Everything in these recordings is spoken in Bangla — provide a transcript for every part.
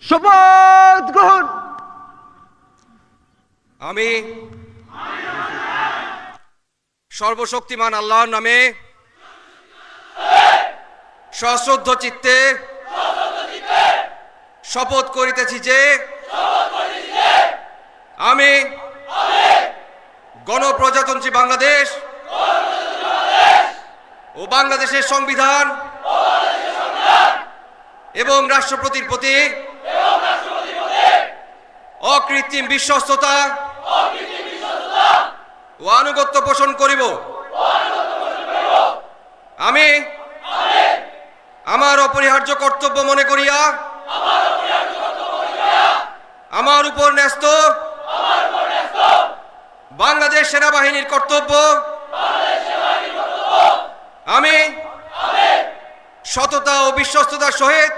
শপথ গ্রহণ। আমি সর্বশক্তিমান আল্লাহর নামে সশ্রদ্ধ চিত্তে শপথ করিতেছি যে আমি গণপ্রজাতন্ত্রী বাংলাদেশ ও বাংলাদেশের সংবিধান এবং রাষ্ট্রপতির প্রতি অকৃত্রিম বিশ্বস্ততা ও আনুগত্য পোষণ করিব। আমি আমার অপরিহার্য কর্তব্য মনে করিয়া আমার উপর ন্যস্ত বাংলাদেশ সেনাবাহিনীর কর্তব্য আমি সততা ও বিশ্বস্ততার সহিত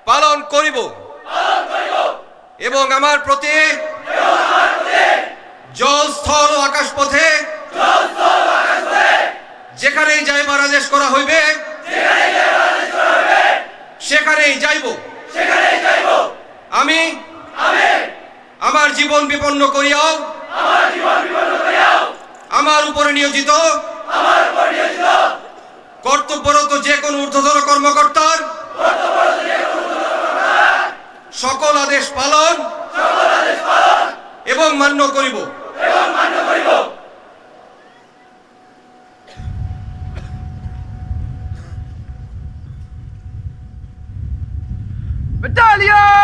পালন করিব এবং আমার প্রতি জল স্থল ও আকাশ পথে যেখানেই যাইবার আদেশ করা হইবে সেখানেই যাইব। আমি আমার জীবন বিপন্ন করিয়াও আমার উপরে নিয়োজিত কর্তব্যরত যে কোনো ঊর্ধ্বতন কর্মকর্তার সকল আদেশ পালন এবং মান্য করিব। ব্যাটালিয়ন